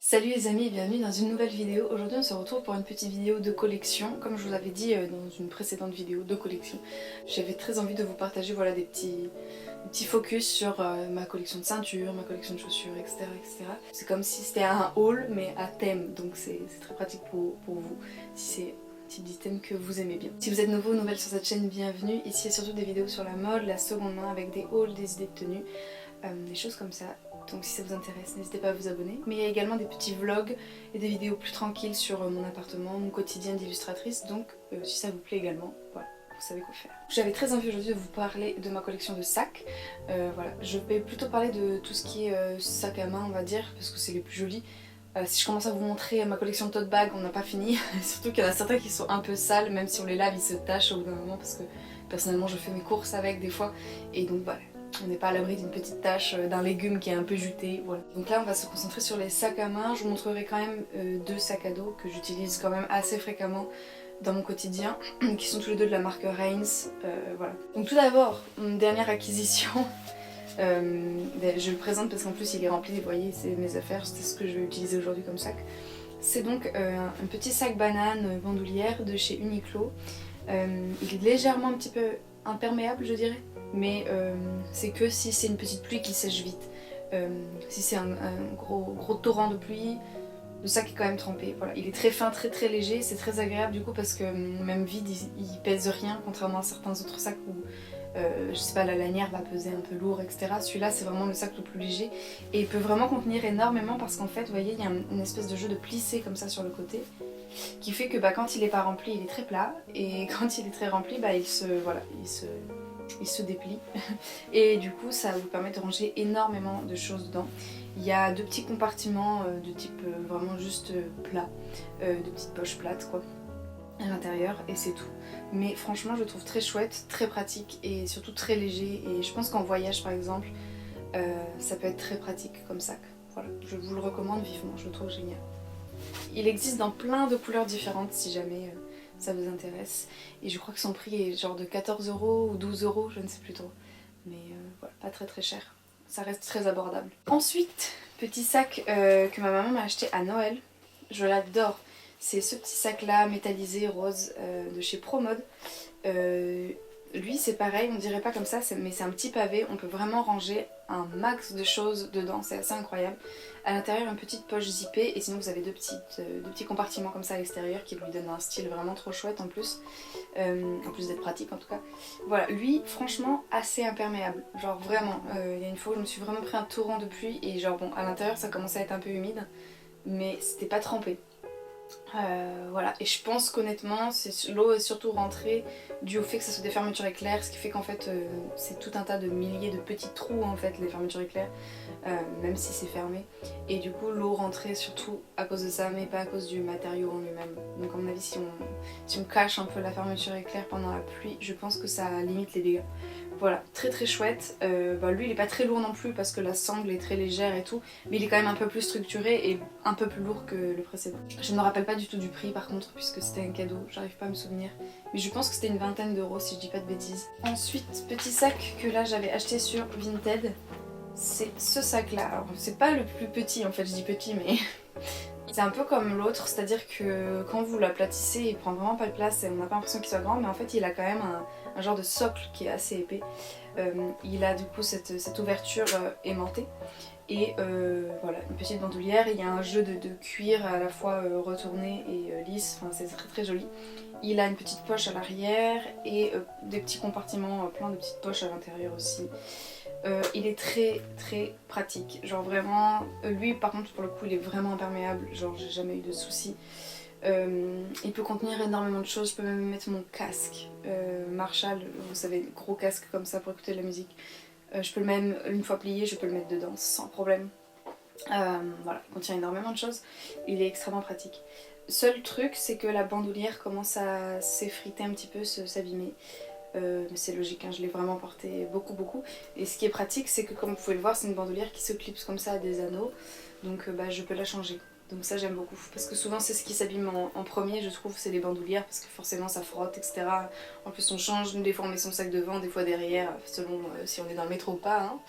Salut les amis et bienvenue dans une nouvelle vidéo. Aujourd'hui on se retrouve pour une petite vidéo de collection. Comme je vous l'avais dit dans une précédente vidéo de collection, j'avais très envie de vous partager voilà, des petits focus sur ma collection de ceintures, ma collection de chaussures, etc. etc. C'est comme si c'était un haul mais à thème, donc c'est très pratique pour vous si c'est type d'item que vous aimez bien. Si vous êtes nouveau ou nouvelle sur cette chaîne, bienvenue. Ici il y a surtout des vidéos sur la mode, la seconde main avec des hauls, des idées de tenue, des choses comme ça. Donc si ça vous intéresse, n'hésitez pas à vous abonner. Mais il y a également des petits vlogs et des vidéos plus tranquilles sur mon appartement, mon quotidien d'illustratrice. Donc si ça vous plaît également, voilà, vous savez quoi faire. J'avais très envie aujourd'hui de vous parler de ma collection de sacs. Voilà, je vais plutôt parler de tout ce qui est sac à main, on va dire, parce que c'est les plus jolis. Si je commence à vous montrer ma collection de tote bag, on n'a pas fini. Surtout qu'il y en a certains qui sont un peu sales, même si on les lave, ils se tachent au bout d'un moment, parce que personnellement je fais mes courses avec des fois. Et donc voilà. On n'est pas à l'abri d'une petite tache d'un légume qui est un peu juté, voilà. Donc là on va se concentrer sur les sacs à main. Je vous montrerai quand même deux sacs à dos que j'utilise quand même assez fréquemment dans mon quotidien, qui sont tous les deux de la marque Reins, voilà. Donc tout d'abord, une dernière acquisition, je le présente parce qu'en plus il est rempli, vous voyez, c'est mes affaires, c'est ce que je vais utiliser aujourd'hui comme sac. C'est donc un petit sac banane bandoulière de chez Uniqlo. Il est légèrement un petit peu imperméable je dirais. Mais c'est que si c'est une petite pluie qui sèche vite. Si c'est un gros torrent de pluie, le sac est quand même trempé. Voilà. Il est très fin, très léger, c'est très agréable du coup parce que même vide il pèse rien, contrairement à certains autres sacs où je sais pas, la lanière va peser un peu lourd, etc. Celui-là c'est vraiment le sac le plus léger et il peut vraiment contenir énormément parce qu'en fait vous voyez il y a une espèce de jeu de plissé comme ça sur le côté qui fait que quand il est pas rempli il est très plat et quand il est très rempli il se déplie et du coup ça vous permet de ranger énormément de choses dedans. Il y a deux petits compartiments de type vraiment juste plat, de petites poches plates quoi à l'intérieur et c'est tout. Mais franchement je le trouve très chouette, très pratique et surtout très léger et je pense qu'en voyage par exemple ça peut être très pratique comme sac. Voilà, je vous le recommande vivement, je le trouve génial. Il existe dans plein de couleurs différentes si jamais ça vous intéresse. Et je crois que son prix est genre de 14 € ou 12 €, je ne sais plus trop. Mais voilà, pas très cher. Ça reste très abordable. Ensuite, petit sac que ma maman m'a acheté à Noël. Je l'adore. C'est ce petit sac là, métallisé, rose, de chez Promode. Lui c'est pareil, on dirait pas comme ça, mais c'est un petit pavé, on peut vraiment ranger un max de choses dedans, c'est assez incroyable. À l'intérieur une petite poche zippée et sinon vous avez deux petits compartiments comme ça à l'extérieur qui lui donnent un style vraiment trop chouette en plus d'être pratique en tout cas. Voilà, lui franchement assez imperméable, genre vraiment, il y a une fois où je me suis vraiment pris un torrent de pluie et genre bon à l'intérieur ça commençait à être un peu humide mais c'était pas trempé. Voilà, et je pense qu'honnêtement l'eau est surtout rentrée dû au fait que ça soit des fermetures éclairs, ce qui fait qu'en fait c'est tout un tas de milliers de petits trous en fait les fermetures éclairs, même si c'est fermé, et du coup l'eau rentrait surtout à cause de ça mais pas à cause du matériau en lui-même. Donc à mon avis si on cache un peu la fermeture éclair pendant la pluie, je pense que ça limite les dégâts. Voilà, très chouette. Lui il est pas très lourd non plus parce que la sangle est très légère et tout, mais il est quand même un peu plus structuré et un peu plus lourd que le précédent. Je ne me rappelle pas du tout du prix par contre puisque c'était un cadeau, j'arrive pas à me souvenir, mais je pense que c'était une vingtaine d'euros si je dis pas de bêtises. Ensuite, petit sac que là j'avais acheté sur Vinted, c'est ce sac là. Alors c'est pas le plus petit en fait, je dis petit mais c'est un peu comme l'autre, c'est-à-dire que quand vous l'aplatissez il prend vraiment pas de place et on n'a pas l'impression qu'il soit grand, mais en fait il a quand même un genre de socle qui est assez épais. Il a du coup cette ouverture aimantée et voilà, une petite bandoulière. Il y a un jeu de cuir à la fois retourné et lisse, enfin c'est très joli. Il a une petite poche à l'arrière et des petits compartiments, plein de petites poches à l'intérieur aussi. Il est très pratique, genre vraiment, lui par contre pour le coup il est vraiment imperméable, genre j'ai jamais eu de soucis. Il peut contenir énormément de choses, je peux même mettre mon casque Marshall, vous savez, gros casque comme ça pour écouter de la musique. Je peux le même, une fois plié, je peux le mettre dedans sans problème. Voilà, il contient énormément de choses, il est extrêmement pratique. Seul truc c'est que la bandoulière commence à s'effriter un petit peu, s'abîmer. Mais c'est logique, hein, je l'ai vraiment porté beaucoup. Et ce qui est pratique c'est que comme vous pouvez le voir c'est une bandoulière qui se clipse comme ça à des anneaux, donc je peux la changer. Donc ça j'aime beaucoup, parce que souvent c'est ce qui s'abîme en premier je trouve, c'est les bandoulières, parce que forcément ça frotte, etc. En plus on change, des fois on met son sac devant, des fois derrière, selon si on est dans le métro ou pas. Hein.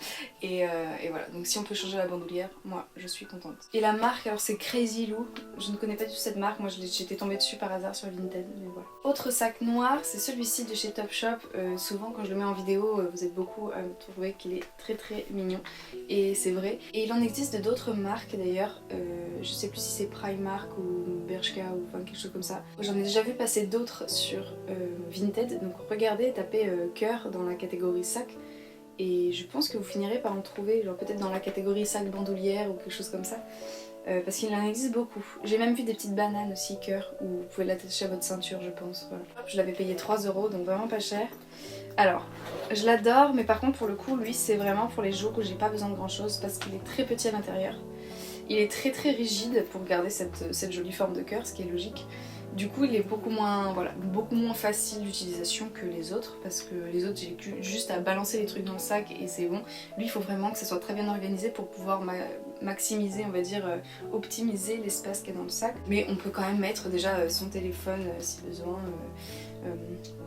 Et voilà, donc si on peut changer la bandoulière, moi je suis contente. Et la marque, alors c'est Crazy Lou, je ne connais pas du tout cette marque, moi j'étais tombée dessus par hasard sur Vinted, mais voilà. Autre sac noir, c'est celui-ci de chez Topshop, souvent quand je le mets en vidéo, vous êtes beaucoup à me trouver qu'il est très très mignon, et c'est vrai. Et il en existe d'autres marques d'ailleurs, je sais plus si c'est Primark ou Bershka ou enfin quelque chose comme ça. J'en ai déjà vu passer d'autres sur Vinted, donc regardez, tapez cœur dans la catégorie sac et je pense que vous finirez par en trouver, genre peut-être dans la catégorie sac bandoulière ou quelque chose comme ça, parce qu'il en existe beaucoup. J'ai même vu des petites bananes aussi cœur où vous pouvez l'attacher à votre ceinture je pense. Voilà. Je l'avais payé 3 € donc vraiment pas cher. Alors, je l'adore mais par contre pour le coup lui c'est vraiment pour les jours où j'ai pas besoin de grand chose parce qu'il est très petit à l'intérieur. Il est très très rigide pour garder cette jolie forme de cœur, ce qui est logique. Du coup il est beaucoup moins facile d'utilisation que les autres, parce que les autres j'ai juste à balancer les trucs dans le sac et c'est bon. Lui il faut vraiment que ça soit très bien organisé pour pouvoir maximiser, on va dire, optimiser l'espace qu'il y a dans le sac. Mais on peut quand même mettre déjà son téléphone si besoin,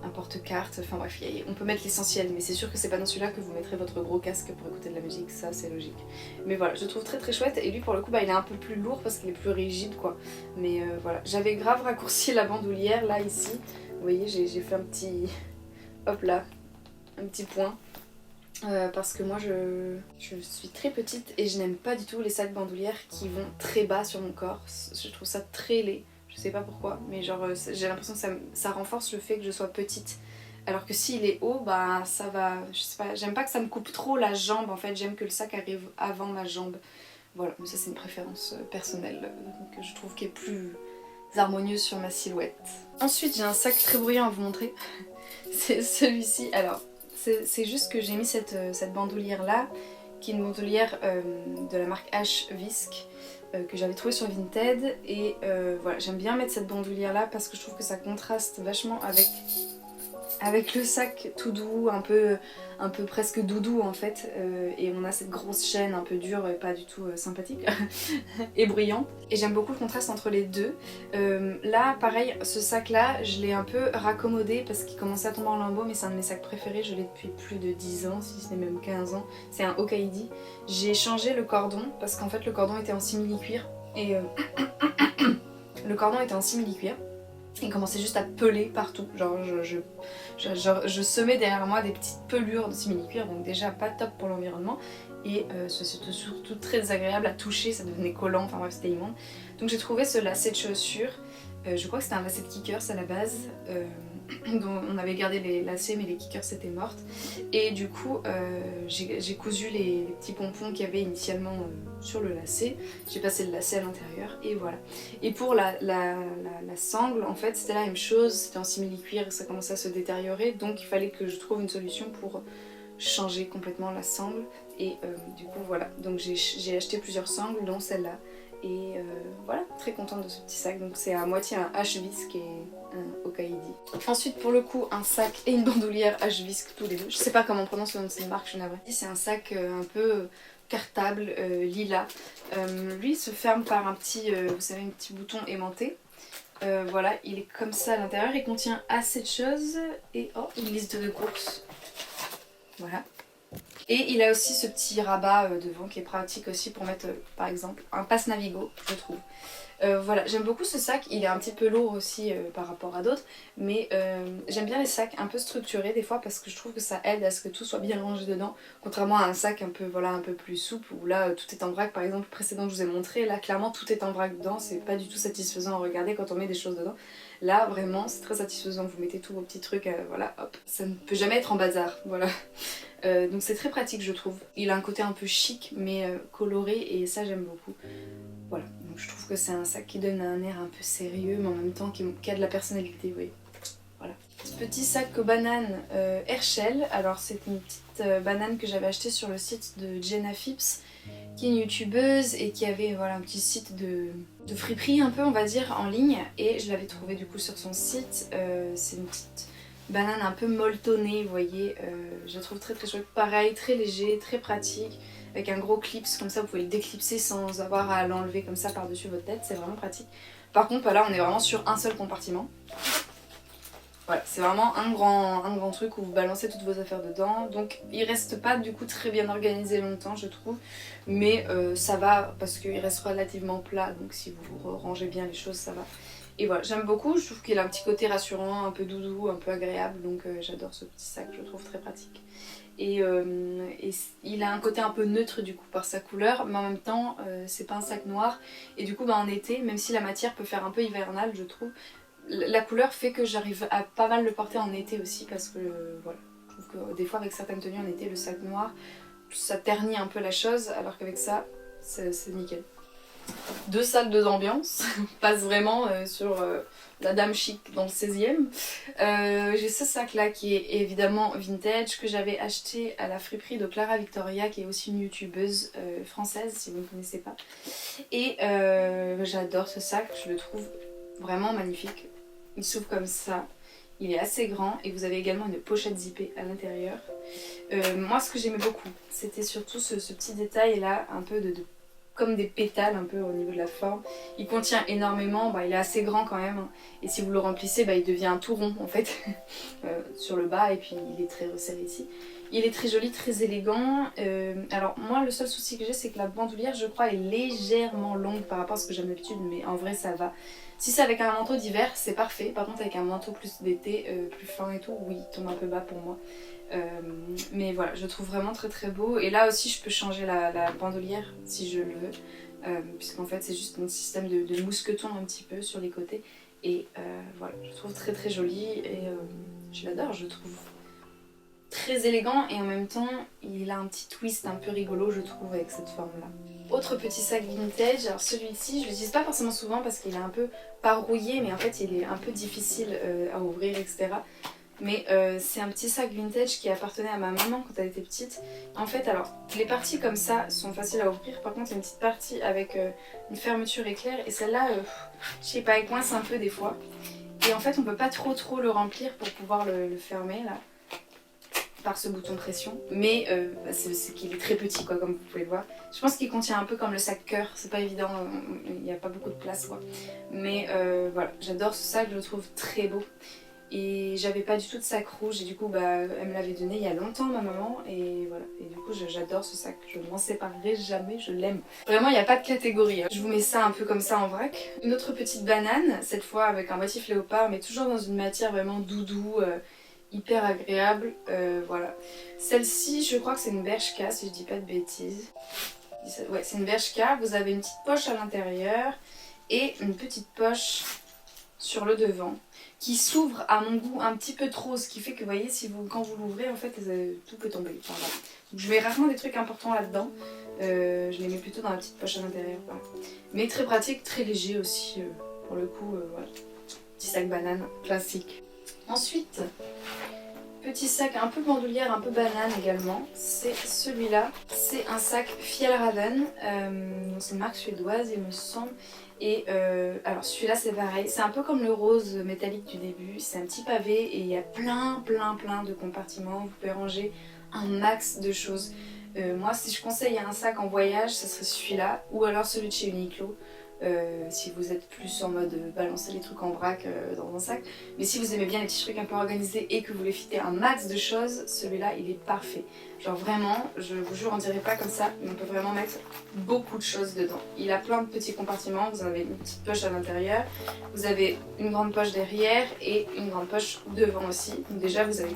un porte-carte, enfin bref, on peut mettre l'essentiel, mais c'est sûr que c'est pas dans celui-là que vous mettrez votre gros casque pour écouter de la musique, ça c'est logique. Mais voilà, je le trouve très très chouette, et lui pour le coup bah, il est un peu plus lourd parce qu'il est plus rigide quoi. Mais voilà, j'avais grave raccourci la bandoulière là ici, vous voyez j'ai fait un petit, hop là, un petit point. Parce que moi je suis très petite et je n'aime pas du tout les sacs bandoulières qui vont très bas sur mon corps, je trouve ça très laid. Je sais pas pourquoi, mais genre j'ai l'impression que ça renforce le fait que je sois petite. Alors que s'il est haut, bah ça va, je sais pas, j'aime pas que ça me coupe trop la jambe en fait, j'aime que le sac arrive avant ma jambe. Voilà, mais ça c'est une préférence personnelle, que je trouve qui est plus harmonieuse sur ma silhouette. Ensuite j'ai un sac très bruyant à vous montrer, c'est celui-ci. Alors c'est juste que j'ai mis cette bandoulière là, qui est une bandoulière de la marque H-Visc, que j'avais trouvé sur Vinted, et voilà, j'aime bien mettre cette bandoulière là parce que je trouve que ça contraste vachement avec le sac tout doux, un peu presque doudou en fait, et on a cette grosse chaîne un peu dure et pas du tout sympathique et bruyante, et j'aime beaucoup le contraste entre les deux. Là pareil, ce sac là je l'ai un peu raccommodé parce qu'il commençait à tomber en lambeaux, mais c'est un de mes sacs préférés, je l'ai depuis plus de 10 ans, si ce n'est même 15 ans, c'est un Hokaidi. J'ai changé le cordon parce qu'en fait le cordon était en simili-cuir, et le cordon était en simili-cuir. Il commençait juste à peler partout, genre je semais derrière moi des petites pelures de simili-cuir, donc déjà pas top pour l'environnement, et c'était surtout très désagréable à toucher, ça devenait collant, enfin bref c'était immonde. Donc j'ai trouvé ce lacet de chaussure, je crois que c'était un lacet de kickers à la base, dont on avait gardé les lacets mais les kickers c'était mortes, et du coup j'ai cousu les petits pompons qu'il y avait initialement sur le lacet, j'ai passé le lacet à l'intérieur et voilà. Et pour la sangle en fait c'était la même chose, c'était en simili-cuir et ça commençait à se détériorer, donc il fallait que je trouve une solution pour changer complètement la sangle, et du coup voilà, donc j'ai acheté plusieurs sangles dont celle-là. Et voilà, très contente de ce petit sac, donc c'est à moitié un H-Visc et un Hokaidi. Ensuite pour le coup un sac et une bandoulière H-Visc tous les deux, je sais pas comment on prononce le nom de cette marque, je suis navrée. C'est un sac un peu cartable, lilas, lui il se ferme par un petit, vous savez, un petit bouton aimanté. Voilà, il est comme ça à l'intérieur, il contient assez de choses, et oh, une liste de courses, voilà. Et il a aussi ce petit rabat devant qui est pratique aussi pour mettre par exemple un passe Navigo, je trouve. Voilà, j'aime beaucoup ce sac, il est un petit peu lourd aussi par rapport à d'autres, mais j'aime bien les sacs un peu structurés des fois parce que je trouve que ça aide à ce que tout soit bien rangé dedans, contrairement à un sac un peu, voilà, un peu plus souple où là tout est en vrac. Par exemple le précédent que je vous ai montré, là clairement tout est en vrac dedans, c'est pas du tout satisfaisant à regarder quand on met des choses dedans. Là vraiment c'est très satisfaisant, vous mettez tous vos petits trucs, voilà, hop, ça ne peut jamais être en bazar, voilà. Donc c'est très pratique je trouve, il a un côté un peu chic mais coloré, et ça j'aime beaucoup. Voilà, donc je trouve que c'est un sac qui donne un air un peu sérieux mais en même temps qui a de la personnalité, vous voyez. Voilà. Ce petit sac banane Herschel, alors c'est une petite banane que j'avais achetée sur le site de Jenna Phipps, qui est une youtubeuse et qui avait voilà, un petit site de friperie un peu on va dire en ligne, et je l'avais trouvé du coup sur son site. C'est une petite banane un peu molletonnée, vous voyez, je la trouve très très chouette, pareil, très léger, très pratique, avec un gros clip, comme ça vous pouvez le déclipser sans avoir à l'enlever comme ça par-dessus votre tête, c'est vraiment pratique. Par contre là on est vraiment sur un seul compartiment. Voilà, c'est vraiment un grand truc où vous balancez toutes vos affaires dedans. Donc il reste pas du coup très bien organisé longtemps je trouve. Mais ça va parce qu'il reste relativement plat. Donc si vous rangez bien les choses ça va. Et voilà, j'aime beaucoup, je trouve qu'il a un petit côté rassurant, un peu doudou, un peu agréable. Donc j'adore ce petit sac, je le trouve très pratique. Et il a un côté un peu neutre du coup par sa couleur. Mais en même temps c'est pas un sac noir. Et du coup bah, en été, même si la matière peut faire un peu hivernale je trouve, la couleur fait que j'arrive à pas mal le porter en été aussi parce que voilà, je trouve que des fois avec certaines tenues en été le sac noir ça ternit un peu la chose alors qu'avec ça c'est nickel. Deux salles d'ambiance, passe vraiment sur la dame chic dans le 16e. J'ai ce sac là qui est évidemment vintage que j'avais acheté à la friperie de Clara Victoria qui est aussi une youtubeuse française si vous ne connaissez pas. Et j'adore ce sac, je le trouve vraiment magnifique. Il s'ouvre comme ça, il est assez grand et vous avez également une pochette zippée à l'intérieur. Moi ce que j'aimais beaucoup, c'était surtout ce petit détail là, un peu comme des pétales un peu au niveau de la forme. Il contient énormément, bah, il est assez grand quand même. Hein. Et si vous le remplissez, bah, il devient un tout rond en fait sur le bas et puis il est très resserré ici. Il est très joli, très élégant. Alors moi le seul souci que j'ai c'est que la bandoulière je crois est légèrement longue par rapport à ce que j'aime d'habitude mais en vrai ça va. Si c'est avec un manteau d'hiver c'est parfait, par contre avec un manteau plus d'été, plus fin et tout, oui il tombe un peu bas pour moi. Mais voilà, je trouve vraiment très très beau. Et là aussi je peux changer la bandoulière si je le veux. Puisqu'en fait c'est juste un système de mousqueton un petit peu sur les côtés. Et voilà, je trouve très très joli et je l'adore, je trouve très élégant et en même temps il a un petit twist un peu rigolo je trouve avec cette forme là. Autre petit sac vintage, alors celui-ci je l'utilise pas forcément souvent parce qu'il est un peu pas rouillé mais en fait il est un peu difficile à ouvrir etc. Mais c'est un petit sac vintage qui appartenait à ma maman quand elle était petite. En fait alors les parties comme ça sont faciles à ouvrir, par contre il y a une petite partie avec une fermeture éclair et celle-là je sais pas elle coince un peu des fois. Et en fait on peut pas trop le remplir pour pouvoir le fermer là par ce bouton pression, mais c'est qu'il est très petit quoi comme vous pouvez le voir. Je pense qu'il contient un peu comme le sac cœur, c'est pas évident, il n'y a pas beaucoup de place quoi. Mais voilà, j'adore ce sac, je le trouve très beau. Et j'avais pas du tout de sac rouge et du coup bah, elle me l'avait donné il y a longtemps ma maman et voilà. Et du coup j'adore ce sac, je ne m'en séparerai jamais, je l'aime. Vraiment il n'y a pas de catégorie, hein. Je vous mets ça un peu comme ça en vrac. Une autre petite banane, cette fois avec un motif léopard mais toujours dans une matière vraiment doudou, hyper agréable, voilà. Celle-ci je crois que c'est une Bershka si je dis pas de bêtises. Ouais c'est une Bershka, vous avez une petite poche à l'intérieur et une petite poche sur le devant qui s'ouvre à mon goût un petit peu trop, ce qui fait que vous voyez quand vous l'ouvrez en fait tout peut tomber. Enfin, voilà. Donc, je mets rarement des trucs importants là-dedans, je les mets plutôt dans la petite poche à l'intérieur. Voilà. Mais très pratique, très léger aussi pour le coup, voilà. Petit sac banane classique. Ensuite, petit sac un peu bandoulière, un peu banane également, c'est celui-là. C'est un sac Fjällräven, c'est une marque suédoise il me semble. Et alors celui-là c'est pareil, c'est un peu comme le rose métallique du début, c'est un petit pavé et il y a plein de compartiments, vous pouvez ranger un max de choses. Moi si je conseille un sac en voyage, ce serait celui-là ou alors celui de chez Uniqlo. Si vous êtes plus en mode balancer les trucs en vrac dans un sac. Mais si vous aimez bien les petits trucs un peu organisés et que vous voulez fitter un max de choses, celui-là il est parfait. Genre vraiment, je vous jure on dirait pas comme ça, mais on peut vraiment mettre beaucoup de choses dedans. Il a plein de petits compartiments, vous avez une petite poche à l'intérieur, vous avez une grande poche derrière et une grande poche devant aussi. Donc déjà vous avez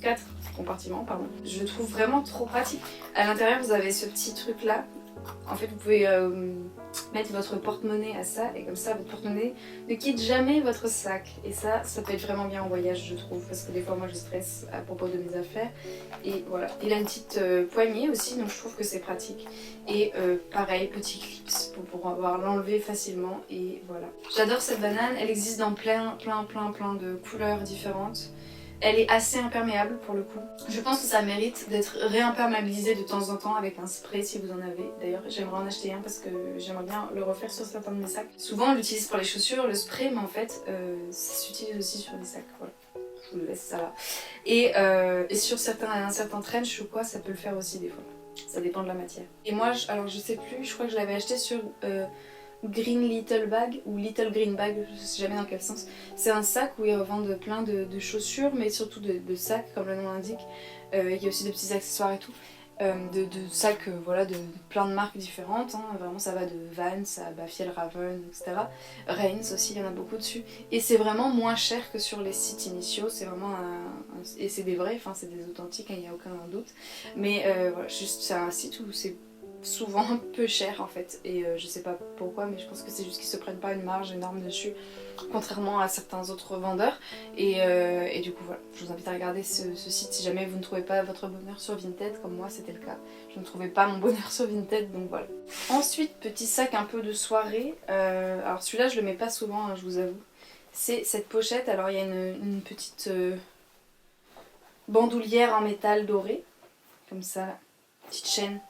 4 compartiments, pardon. Je le trouve vraiment trop pratique. À l'intérieur vous avez ce petit truc là. En fait vous pouvez mettre votre porte-monnaie à ça et comme ça votre porte-monnaie ne quitte jamais votre sac et ça peut être vraiment bien en voyage je trouve parce que des fois moi je stresse à propos de mes affaires et voilà. Il a une petite poignée aussi donc je trouve que c'est pratique et pareil petit clips pour pouvoir l'enlever facilement et voilà. J'adore cette banane, elle existe dans plein de couleurs différentes. Elle est assez imperméable pour le coup. Je pense que ça mérite d'être réimperméabilisé de temps en temps avec un spray si vous en avez. D'ailleurs j'aimerais en acheter un parce que j'aimerais bien le refaire sur certains de mes sacs. Souvent on l'utilise pour les chaussures, le spray, mais en fait ça s'utilise aussi sur les sacs. Voilà. Je vous laisse ça là. Et sur certains trench ou quoi ça peut le faire aussi des fois. Ça dépend de la matière. Et moi, alors je sais plus, je crois que je l'avais acheté sur Green Little Bag ou Little Green Bag, je sais jamais dans quel sens. C'est un sac où ils revendent plein de chaussures, mais surtout de sacs, comme le nom l'indique. Il y a aussi des petits accessoires et tout. De sacs voilà, de plein de marques différentes, hein. Vraiment ça va de Vans à Fjällräven, etc. Reins aussi, il y en a beaucoup dessus. Et c'est vraiment moins cher que sur les sites initiaux, c'est vraiment et c'est des vrais, enfin c'est des authentiques, il n'y a aucun doute. Mais voilà, juste c'est un site où c'est souvent un peu cher en fait. Et je sais pas pourquoi, mais je pense que c'est juste qu'ils se prennent pas une marge énorme dessus, contrairement à certains autres vendeurs. Et du coup voilà, je vous invite à regarder ce site si jamais vous ne trouvez pas votre bonheur sur Vinted, comme moi c'était le cas. Je ne trouvais pas mon bonheur sur Vinted, donc voilà. Ensuite, petit sac un peu de soirée. Alors celui-là je le mets pas souvent, hein, je vous avoue. C'est cette pochette, alors il y a une petite bandoulière en métal doré, comme ça, petite chaîne.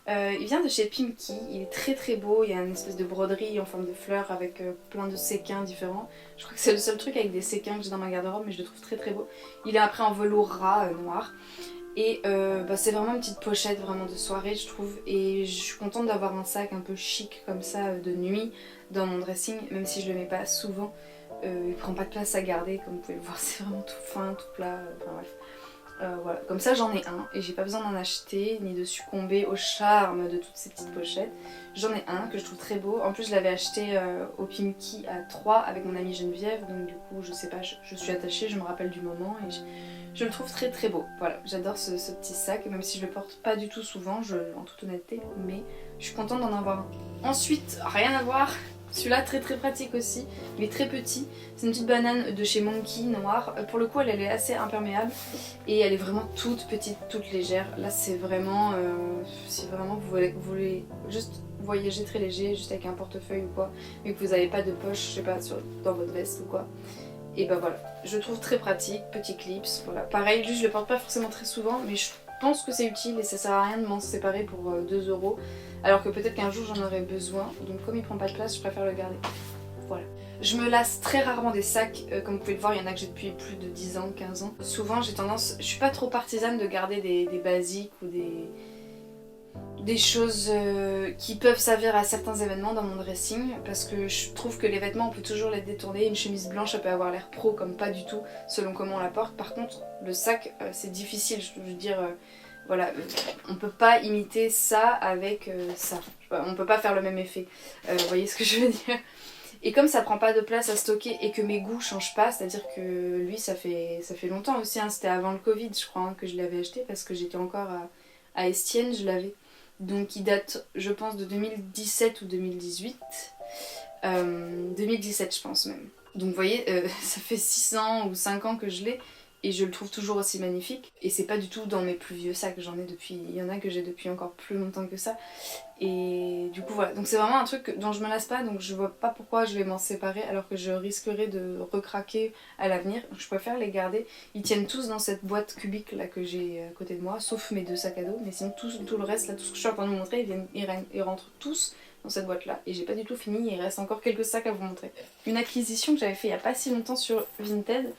Il vient de chez Pimki, il est très très beau, il y a une espèce de broderie en forme de fleurs avec plein de séquins différents. Je crois que c'est le seul truc avec des séquins que j'ai dans ma garde-robe, mais je le trouve très très beau. Il est après en velours ras noir. Et c'est vraiment une petite pochette vraiment de soirée je trouve. Et je suis contente d'avoir un sac un peu chic comme ça de nuit dans mon dressing, même si je le mets pas souvent. Il prend pas de place à garder, comme vous pouvez le voir, c'est vraiment tout fin, tout plat, enfin bref. Voilà. Comme ça j'en ai un et j'ai pas besoin d'en acheter ni de succomber au charme de toutes ces petites pochettes. J'en ai un que je trouve très beau. En plus je l'avais acheté au Pimki à 3 avec mon amie Geneviève, donc du coup je sais pas, je suis attachée, je me rappelle du moment et je le trouve très très beau. Voilà, j'adore ce petit sac, même si je le porte pas du tout souvent, en toute honnêteté, mais je suis contente d'en avoir un. Ensuite, rien à voir, celui-là très très pratique aussi, il est très petit. C'est une petite banane de chez Monkey noire. Pour le coup elle est assez imperméable et elle est vraiment toute petite, toute légère. Là c'est vraiment, si vraiment vous voulez juste voyager très léger, juste avec un portefeuille ou quoi, mais que vous n'avez pas de poche, je sais pas, dans votre veste ou quoi. Et bah voilà, je le trouve très pratique, petit clips, voilà. Pareil, lui je le porte pas forcément très souvent, mais je pense que c'est utile et ça sert à rien de m'en séparer pour 2 €, alors que peut-être qu'un jour j'en aurai besoin, donc comme il prend pas de place, je préfère le garder. Voilà. Je me lasse très rarement des sacs, comme vous pouvez le voir, il y en a que j'ai depuis plus de 10 ans, 15 ans. Souvent j'ai tendance, je suis pas trop partisane de garder des basiques ou des choses qui peuvent servir à certains événements dans mon dressing, parce que je trouve que les vêtements on peut toujours les détourner. Une chemise blanche ça peut avoir l'air pro comme pas du tout selon comment on la porte. Par contre le sac c'est difficile, je veux dire voilà, on peut pas imiter ça avec ça, on peut pas faire le même effet, vous voyez ce que je veux dire. Et comme ça prend pas de place à stocker et que mes goûts changent pas, c'est à dire que lui ça fait longtemps aussi, hein. C'était avant le Covid je crois, hein, que je l'avais acheté, parce que j'étais encore à Estienne, je l'avais. Donc il date, je pense, de 2017 ou 2018. 2017 je pense même. Donc vous voyez, ça fait 6 ans ou 5 ans que je l'ai et je le trouve toujours aussi magnifique. Et c'est pas du tout dans mes plus vieux sacs, j'en ai depuis, il y en a que j'ai depuis encore plus longtemps que ça. Et du coup voilà, donc c'est vraiment un truc dont je me lasse pas, donc je vois pas pourquoi je vais m'en séparer alors que je risquerais de recraquer à l'avenir. Donc je préfère les garder. Ils tiennent tous dans cette boîte cubique là que j'ai à côté de moi, sauf mes 2 sacs à dos, mais sinon tout le reste là, tout ce que je suis en train de vous montrer, ils rentrent tous dans cette boîte là. Et j'ai pas du tout fini, il reste encore quelques sacs à vous montrer. Une acquisition que j'avais fait il y a pas si longtemps sur Vinted,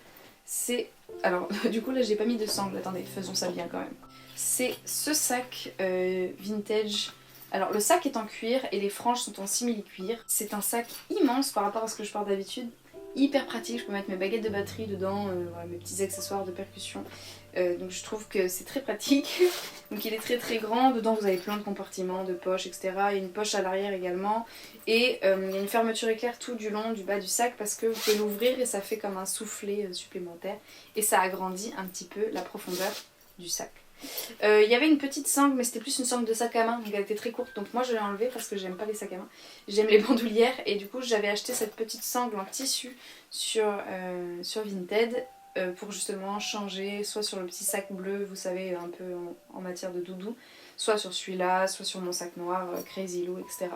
c'est... Alors du coup là j'ai pas mis de sangle, attendez, faisons ça bien quand même. C'est ce sac vintage. Alors le sac est en cuir et les franges sont en simili-cuir. C'est un sac immense par rapport à ce que je porte d'habitude. Hyper pratique, je peux mettre mes baguettes de batterie dedans, voilà, mes petits accessoires de percussion. Donc je trouve que c'est très pratique. Donc il est très très grand, dedans vous avez plein de compartiments, de poches, etc. Il y a une poche à l'arrière également. Et il y a une fermeture éclair tout du long du bas du sac parce que vous pouvez l'ouvrir et ça fait comme un soufflet supplémentaire. Et ça agrandit un petit peu la profondeur du sac. Il y avait une petite sangle, mais c'était plus une sangle de sac à main, donc elle était très courte, donc moi je l'ai enlevée parce que j'aime pas les sacs à main, j'aime les bandoulières, et du coup j'avais acheté cette petite sangle en tissu sur Vinted pour justement changer, soit sur le petit sac bleu, vous savez, un peu en matière de doudou, soit sur celui-là, soit sur mon sac noir, Crazy Lou, etc.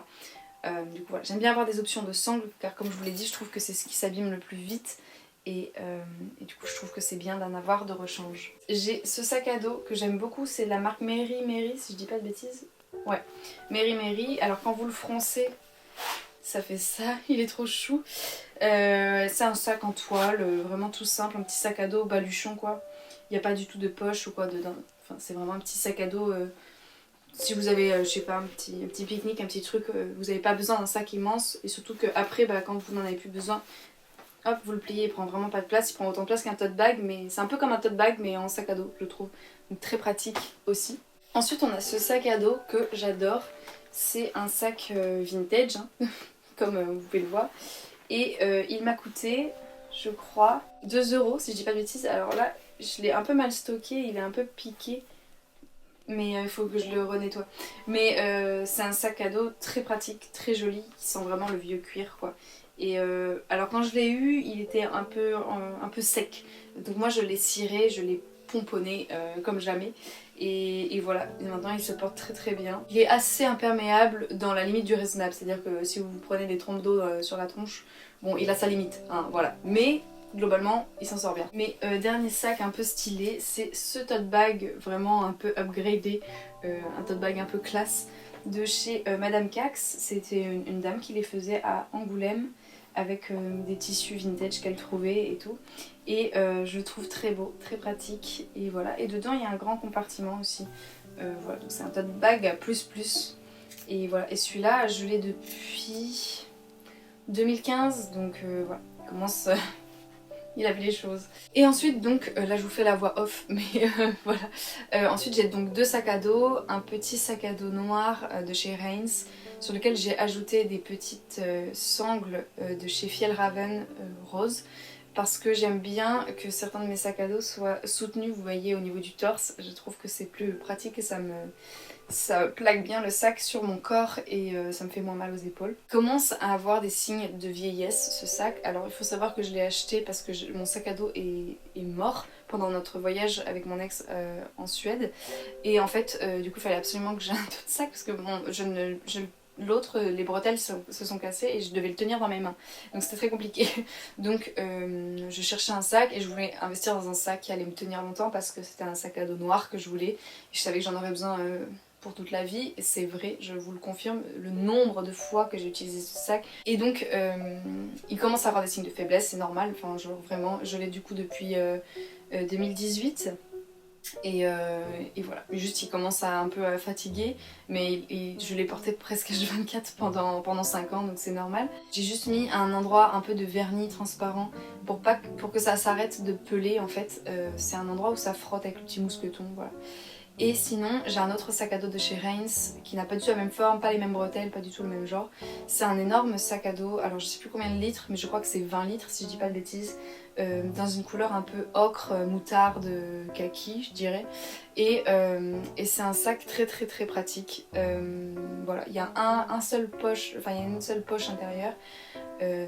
Du coup voilà, j'aime bien avoir des options de sangle, car comme je vous l'ai dit, je trouve que c'est ce qui s'abîme le plus vite. Et du coup je trouve que c'est bien d'en avoir de rechange. J'ai ce sac à dos que j'aime beaucoup, c'est la marque Mary si je dis pas de bêtises. Ouais, Mary. Alors quand vous le froncez, ça fait ça, il est trop chou. C'est un sac en toile, vraiment tout simple, un petit sac à dos baluchon quoi. Il n'y a pas du tout de poche ou quoi dedans. Enfin c'est vraiment un petit sac à dos Si vous avez, je sais pas, un petit pique-nique, un petit truc, vous n'avez pas besoin d'un sac immense. Et surtout qu'après, bah, quand vous n'en avez plus besoin, hop, vous le pliez, il prend vraiment pas de place. Il prend autant de place qu'un tote bag, mais c'est un peu comme un tote bag, mais en sac à dos, je trouve. Donc très pratique aussi. Ensuite, on a ce sac à dos que j'adore. C'est un sac vintage, hein, comme vous pouvez le voir. Et il m'a coûté, je crois, 2 euros, si je dis pas de bêtises. Alors là, je l'ai un peu mal stocké, il est un peu piqué. Mais il faut que je le renettoie. Mais c'est un sac à dos très pratique, très joli, qui sent vraiment le vieux cuir, quoi. Et alors quand je l'ai eu, il était un peu sec. Donc moi je l'ai ciré, je l'ai pomponné comme jamais. Et voilà, et maintenant il se porte très très bien. Il est assez imperméable dans la limite du raisonnable. C'est-à-dire que si vous prenez des trompes d'eau sur la tronche, bon il a sa limite, hein, voilà. Mais globalement, il s'en sort bien. Mais dernier sac un peu stylé, c'est ce tote bag vraiment un peu upgradé, un tote bag un peu classe de chez Madame Cax. C'était une dame qui les faisait à Angoulême avec des tissus vintage qu'elle trouvait et tout. Et je le trouve très beau, très pratique. Et voilà. Et dedans, il y a un grand compartiment aussi. Voilà, donc c'est un tote bag plus plus. Et voilà. Et celui-là, je l'ai depuis 2015. Donc voilà, il commence. Il a vu les choses. Et ensuite donc, là je vous fais la voix off, mais voilà. Ensuite j'ai donc 2 sacs à dos, un petit sac à dos noir de chez Reins, sur lequel j'ai ajouté des petites sangles de chez Fjällräven rose, parce que j'aime bien que certains de mes sacs à dos soient soutenus, vous voyez, au niveau du torse. Je trouve que c'est plus pratique et ça plaque bien le sac sur mon corps et ça me fait moins mal aux épaules. Il commence à avoir des signes de vieillesse ce sac. Alors il faut savoir que je l'ai acheté parce que mon sac à dos est mort pendant notre voyage avec mon ex en Suède. Et en fait du coup il fallait absolument que j'ai un autre sac parce que bon, l'autre, les bretelles se sont cassées et je devais le tenir dans mes mains. Donc c'était très compliqué. Donc je cherchais un sac et je voulais investir dans un sac qui allait me tenir longtemps parce que c'était un sac à dos noir que je voulais. Et je savais que j'en aurais besoin pour toute la vie. Et c'est vrai, je vous le confirme, le nombre de fois que j'ai utilisé ce sac. Et donc il commence à avoir des signes de faiblesse, c'est normal. Enfin genre vraiment, je l'ai du coup depuis 2018. Et voilà, juste il commence à un peu à fatiguer, mais je l'ai porté presque H24 pendant 5 ans, donc c'est normal. J'ai juste mis un endroit un peu de vernis transparent pour que ça s'arrête de peler en fait. C'est un endroit où ça frotte avec le petit mousqueton, voilà. Et sinon, j'ai un autre sac à dos de chez Reins qui n'a pas du tout la même forme, pas les mêmes bretelles, pas du tout le même genre. C'est un énorme sac à dos, alors je sais plus combien de litres, mais je crois que c'est 20 litres si je dis pas de bêtises. Dans une couleur un peu ocre, moutarde, kaki je dirais. Et c'est un sac très très très pratique. Voilà, il y a un seul poche, enfin il y a une seule poche intérieure.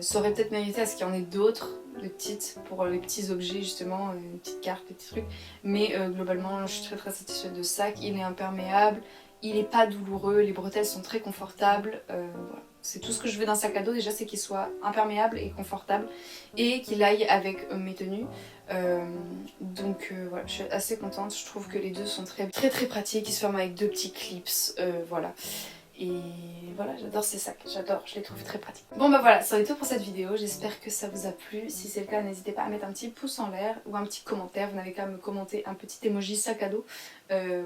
Ça aurait peut-être mérité à ce qu'il y en ait d'autres, de petites, pour les petits objets justement, une petite carte, des petits trucs. Mais globalement, je suis très très satisfaite de ce sac. Il est imperméable, il est pas douloureux, les bretelles sont très confortables. Voilà. C'est tout ce que je veux d'un sac à dos déjà, c'est qu'il soit imperméable et confortable et qu'il aille avec mes tenues. Donc voilà, je suis assez contente. Je trouve que les deux sont très très très pratiques. Ils se forment avec 2 petits clips, voilà. Et voilà, j'adore ces sacs, j'adore, je les trouve très pratiques. Bon bah voilà, ça va être tout pour cette vidéo, j'espère que ça vous a plu. Si c'est le cas, n'hésitez pas à mettre un petit pouce en l'air ou un petit commentaire. Vous n'avez qu'à me commenter un petit emoji sac à dos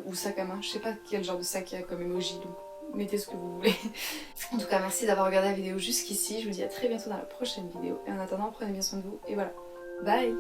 ou sac à main. Je sais pas quel genre de sac il y a comme emoji, donc mettez ce que vous voulez. En tout cas, merci d'avoir regardé la vidéo jusqu'ici. Je vous dis à très bientôt dans la prochaine vidéo. Et en attendant, prenez bien soin de vous et voilà, bye.